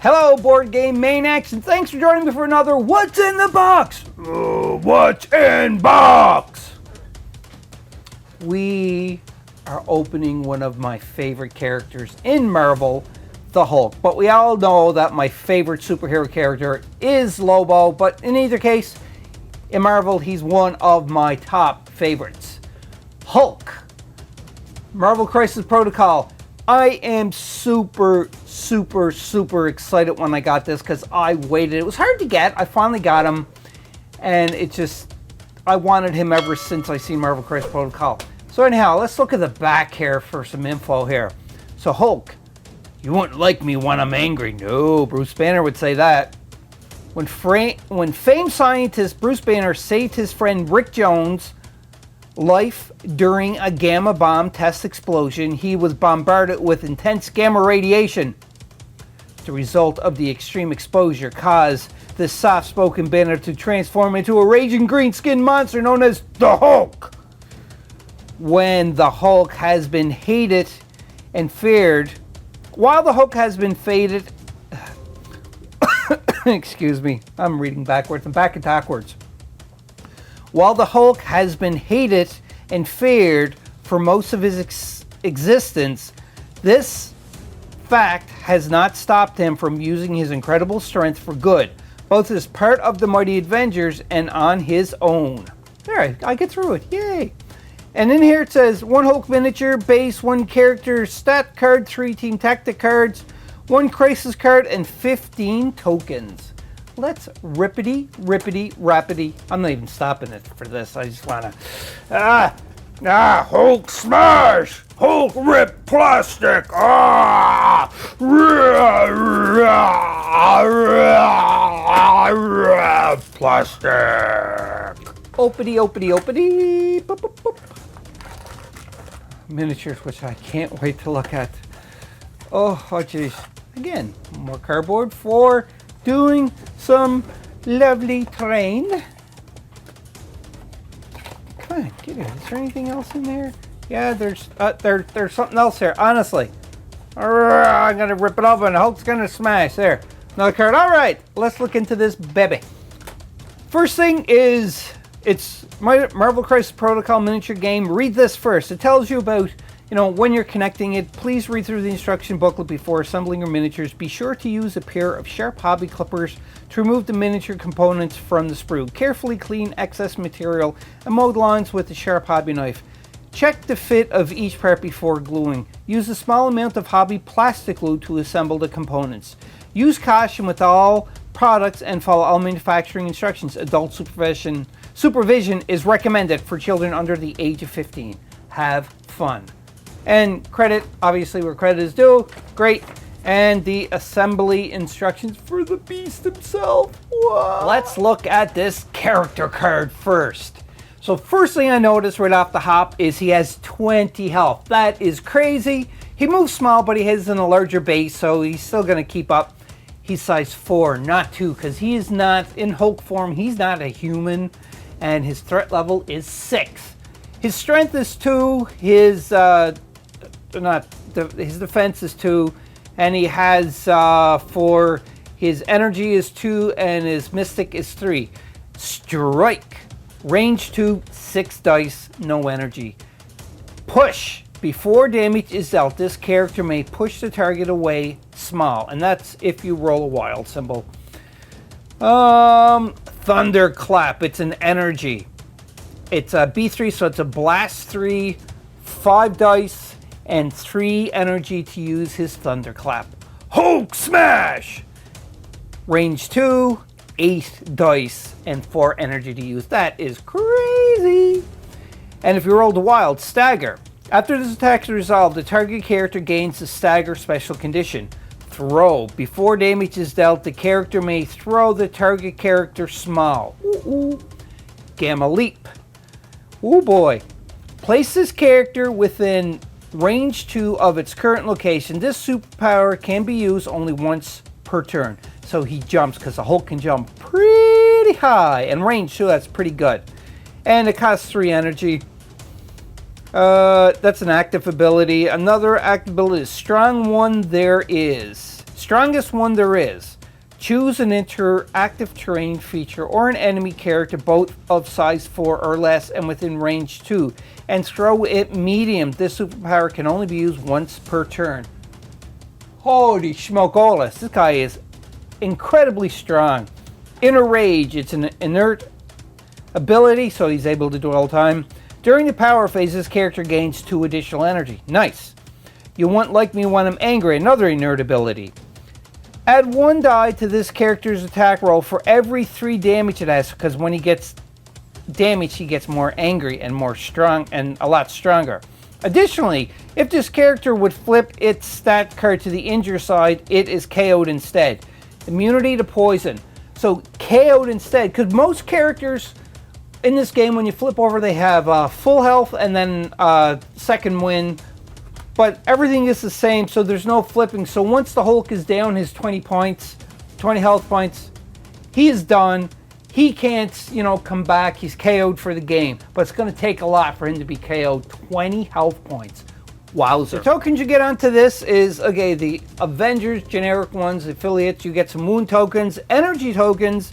Hello, Board Game Maniacs, and thanks for joining me for another What's in the Box? What's in Box? We are opening one of my favorite characters in Marvel, the Hulk. But we all know that my favorite superhero character is Lobo, but in either case, in Marvel, he's one of my top favorites. Hulk. Marvel Crisis Protocol. I am super excited when I got this because I waited. It was hard to get. I finally got him, and I wanted him ever since I seen Marvel Crisis Protocol. So anyhow, let's look at the back here for some info here. So Hulk, you wouldn't like me when I'm angry. No, Bruce Banner would say that. When famed scientist Bruce Banner saved his friend Rick Jones' life during a gamma bomb test explosion, he was bombarded with intense gamma radiation. The result of the extreme exposure caused this soft-spoken Banner to transform into a raging green-skinned monster known as the Hulk. When the Hulk has been hated and feared, while the Hulk has been faded, excuse me, I'm reading backwards, I'm back and backwards. While the Hulk has been hated and feared for most of his existence, this fact has not stopped him from using his incredible strength for good, both as part of the Mighty Avengers and on his own. There, I get through it, yay! And in here it says, 1 Hulk miniature, base, 1 character stat card, 3 team tactic cards, 1 crisis card, and 15 tokens. Let's rippity, rappity. I'm not even stopping it for this. I just want to... Hulk smash! Hulk rip plastic! Plastic! Opity. Boop, boop, boop. Miniatures, which I can't wait to look at. Oh, jeez. Again, more cardboard for doing some lovely terrain. Come on, get it. Is there anything else in there? Yeah, there's something else here. Honestly, I'm gonna rip it open. Hulk's gonna smash. There, another card. All right, let's look into this baby. First thing is, it's my Marvel Crisis Protocol miniature game. Read this first. It tells you about, when you're connecting it. Please read through the instruction booklet before assembling your miniatures. Be sure to use a pair of sharp hobby clippers to remove the miniature components from the sprue. Carefully clean excess material and mold lines with a sharp hobby knife. Check the fit of each part before gluing. Use a small amount of hobby plastic glue to assemble the components. Use caution with all products and follow all manufacturing instructions. Adult supervision is recommended for children under the age of 15. Have fun. And credit, obviously, where credit is due. Great. And the assembly instructions for the beast himself. Wow. Let's look at this character card first. So first thing I noticed right off the hop is he has 20 health. That is crazy. He moves small, but he has a larger base, so he's still going to keep up. He's size 4, not 2, because he is not, in Hulk form, he's not a human, and his threat level is 6. His strength is 2, his defense is 2, and he has, for his energy is 2, and his mystic is 3. Strike, range 2, 6 dice, no energy. Push, before damage is dealt, this character may push the target away small, and that's if you roll a wild symbol. Thunderclap, it's an energy. It's a B3, so it's a blast 3, 5 dice, and 3 energy to use his Thunderclap. Hulk smash! Range 2, 8 dice, and 4 energy to use. That is crazy! And if you roll the wild, stagger. After this attack is resolved, the target character gains the stagger special condition. Throw. Before damage is dealt, the character may throw the target character small. Ooh. Gamma leap. Oh boy. Place this character within range 2 of its current location. This superpower can be used only once per turn. So he jumps, because the Hulk can jump pretty high. And range 2, that's pretty good. And it costs 3 energy. That's an active ability. Another active ability is Strong One There Is. Strongest one there is. Choose an interactive terrain feature or an enemy character both of size 4 or less and within range 2 and throw it medium. This superpower can only be used once per turn. Holy smokolas, this guy is incredibly strong. Inner Rage, it's an inert ability, so he's able to do it all the time. During the power phase, this character gains 2 additional energy. Nice. You won't like me when I'm angry, another inert ability. Add 1 die to this character's attack roll for every 3 damage it has, because when he gets damaged, he gets more angry and more strong and a lot stronger. Additionally, if this character would flip its stat card to the injure side, it is KO'd instead. Immunity to poison. So KO'd instead, because most characters in this game, when you flip over, they have full health and then second win. But everything is the same, so there's no flipping. So once the Hulk is down his 20 points, 20 health points, he is done. He can't, come back. He's KO'd for the game. But it's going to take a lot for him to be KO'd. 20 health points. Wowzer. The tokens you get onto this is, okay, the Avengers, generic ones, affiliates. You get some Moon tokens, Energy tokens,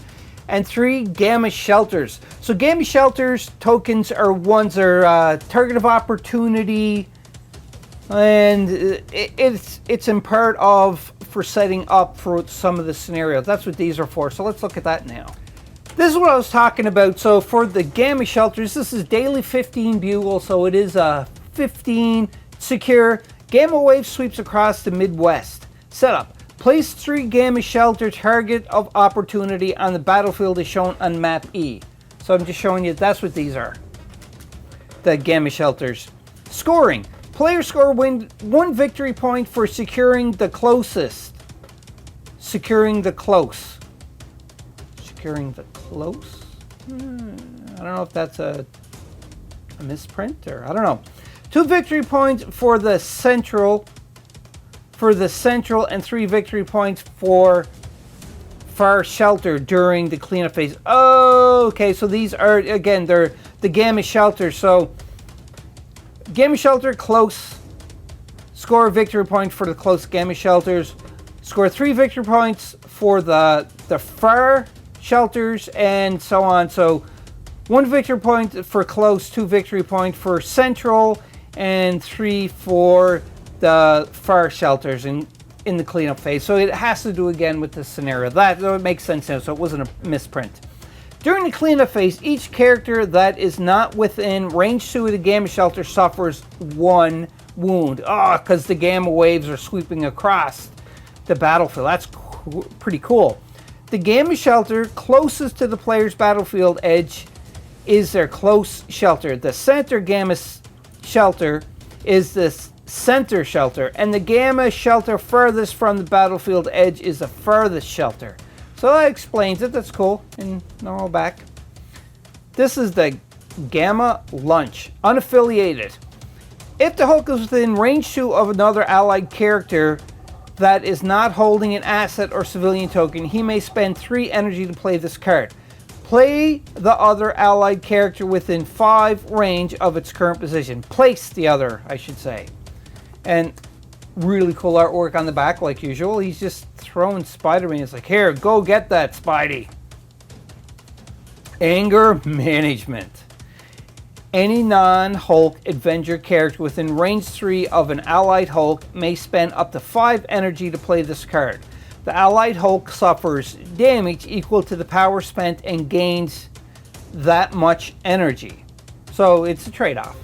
and 3 Gamma Shelters. So Gamma Shelters tokens are ones that are target of opportunity, and it's in part of for setting up for some of the scenarios. That's what these are for. So let's look at that now. This is what I was talking about. So for the Gamma Shelters, this is daily 15 bugle, so it is 15 secure. Gamma wave sweeps across the Midwest. Setup. Place 3 Gamma Shelter target of opportunity on the battlefield as shown on map E. So I'm just showing you that's what these are. The Gamma Shelters. Scoring. Players score 1 victory point for securing the closest. Securing the close. Securing the close? I don't know if that's a misprint or I don't know. 2 victory points for the central. And 3 victory points for far shelter during the cleanup phase. Oh, okay, so these are, again, they're the Gamma Shelter. So Gamma Shelter, close. Score a victory point for the close Gamma Shelters. Score 3 victory points for the far shelters and so on. So 1 victory point for close, 2 victory point for central, and 3 for the far shelters in the cleanup phase. So it has to do again with the scenario. That makes sense now, so it wasn't a misprint. During the cleanup phase, each character that is not within range 2 of the Gamma Shelter suffers 1 wound. Because the Gamma waves are sweeping across the battlefield. That's pretty cool. The Gamma Shelter closest to the player's battlefield edge is their close shelter. The center Gamma Shelter is this center shelter, and the Gamma Shelter furthest from the battlefield edge is the furthest shelter. So that explains it. That's cool. And normal back. This is the Gamma Lunch, unaffiliated. If the Hulk is within range 2 of another allied character that is not holding an asset or civilian token, he may spend 3 energy to play this card. Play the other allied character within 5 range of its current position. Place the other, I should say. And really cool artwork on the back, like usual. He's just throwing Spider-Man. It's like, here, go get that, Spidey. Anger management. Any non-Hulk Avenger character within range 3 of an allied Hulk may spend up to 5 energy to play this card. The allied Hulk suffers damage equal to the power spent and gains that much energy. So it's a trade-off.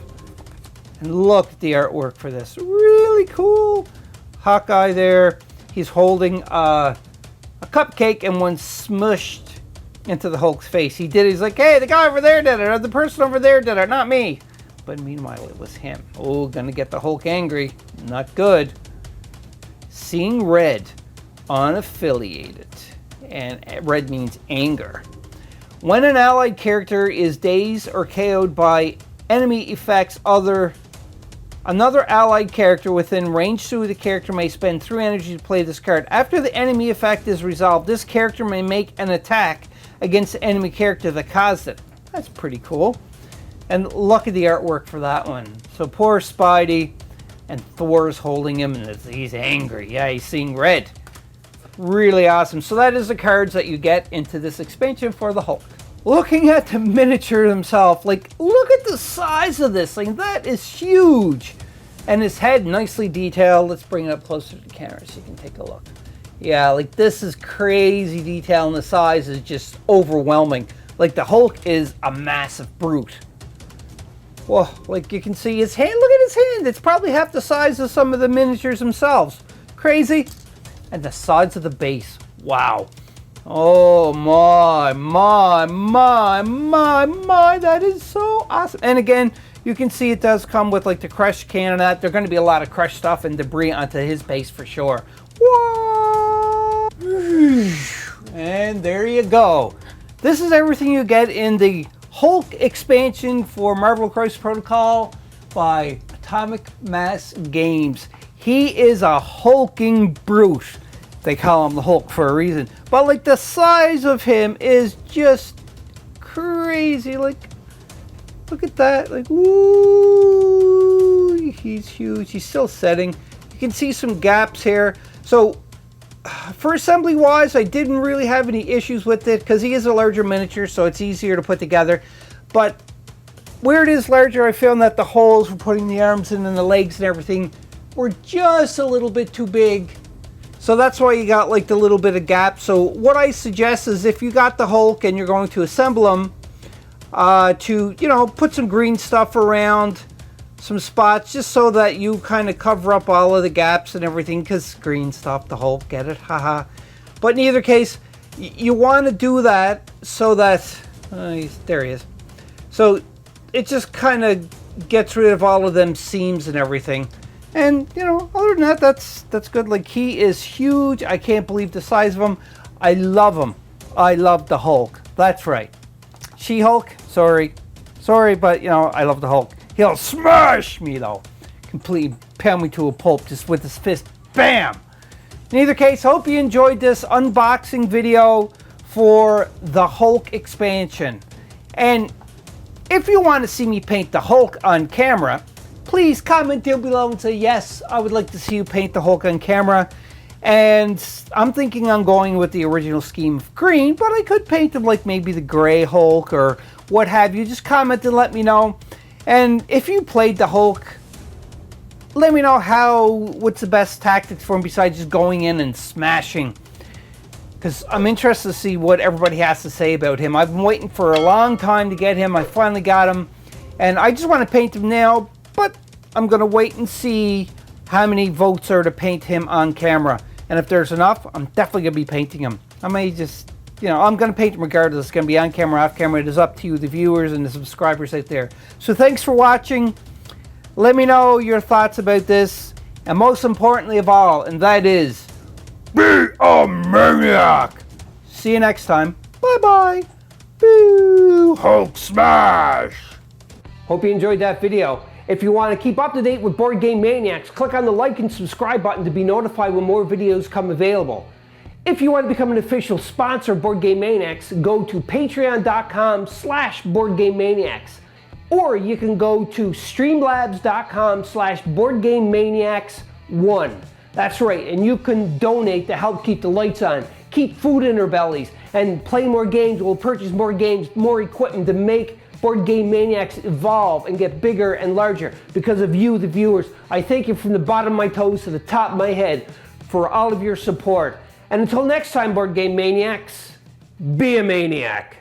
And look at the artwork for this. Really cool. Hawkeye there. He's holding a cupcake and one smushed into the Hulk's face. He did it. He's like, hey, the guy over there did it. Or the person over there did it. Not me. But meanwhile, it was him. Oh, gonna get the Hulk angry. Not good. Seeing red. Unaffiliated. And red means anger. When an allied character is dazed or KO'd by enemy effects, another allied character within range 2 of the character may spend 3 energy to play this card. After the enemy effect is resolved, this character may make an attack against the enemy character that caused it. That's pretty cool. And look at the artwork for that one. So poor Spidey, and Thor's holding him, and he's angry. Yeah, he's seeing red. Really awesome. So that is the cards that you get into this expansion for the Hulk. Looking at the miniature himself, like, look at the size of this thing. That is huge. And his head, nicely detailed. Let's bring it up closer to the camera so you can take a look. Yeah, like, this is crazy detail, and the size is just overwhelming. Like, the Hulk is a massive brute. Well, like, you can see his hand. Look at his hand. It's probably half the size of some of the miniatures themselves. Crazy. And the size of the base. Wow. Oh my, that is so awesome. And again, you can see it does come with like the crushed can and that. There's going to be a lot of crushed stuff and debris onto his base for sure. Whoa! And there you go. This is everything you get in the Hulk expansion for Marvel Crisis Protocol by Atomic Mass Games. He is a hulking brute. They call him the Hulk for a reason. But like, the size of him is just crazy. Like, look at that. Like, woo, he's huge. He's still setting. You can see some gaps here. So for assembly wise, I didn't really have any issues with it because he is a larger miniature, so it's easier to put together. But where it is larger, I found that the holes for putting the arms in and the legs and everything were just a little bit too big. So that's why you got like the little bit of gap. So what I suggest is, if you got the Hulk and you're going to assemble him, to, you know, put some green stuff around some spots just so that you kind of cover up all of the gaps and everything, because green stuff, the Hulk, get it? Haha. But in either case, you want to do that so that, there he is. So it just kind of gets rid of all of them seams and everything. And, you know, other than that, that's good. Like, he is huge. I can't believe the size of him. I love him. I love the Hulk. That's right. She-Hulk? Sorry, but, you know, I love the Hulk. He'll smash me, though. Completely pound me to a pulp just with his fist. Bam! In either case, hope you enjoyed this unboxing video for the Hulk expansion. And if you want to see me paint the Hulk on camera, please comment down below and say, yes, I would like to see you paint the Hulk on camera. And I'm thinking on going with the original scheme of green, but I could paint him like maybe the gray Hulk or what have you. Just comment and let me know. And if you played the Hulk, let me know what's the best tactics for him besides just going in and smashing. Because I'm interested to see what everybody has to say about him. I've been waiting for a long time to get him. I finally got him. And I just want to paint him now. But I'm going to wait and see how many votes are to paint him on camera. And if there's enough, I'm definitely going to be painting him. I may just, you know, I'm going to paint him regardless. It's going to be on camera, off camera. It is up to you, the viewers and the subscribers out there. So thanks for watching. Let me know your thoughts about this. And most importantly of all, and that is, be a maniac. See you next time. Bye-bye. Boo. Hulk smash. Hope you enjoyed that video. If you want to keep up to date with Board Game Maniacs, click on the like and subscribe button to be notified when more videos come available. If you want to become an official sponsor of Board Game Maniacs, go to patreon.com/BoardGameManiacs. Or you can go to streamlabs.com/BoardGameManiacs1. That's right, and you can donate to help keep the lights on, keep food in our bellies, and play more games. We'll purchase more games, more equipment to make Board Game Maniacs evolve and get bigger and larger because of you, the viewers. I thank you from the bottom of my toes to the top of my head for all of your support. And until next time, Board Game Maniacs, be a maniac.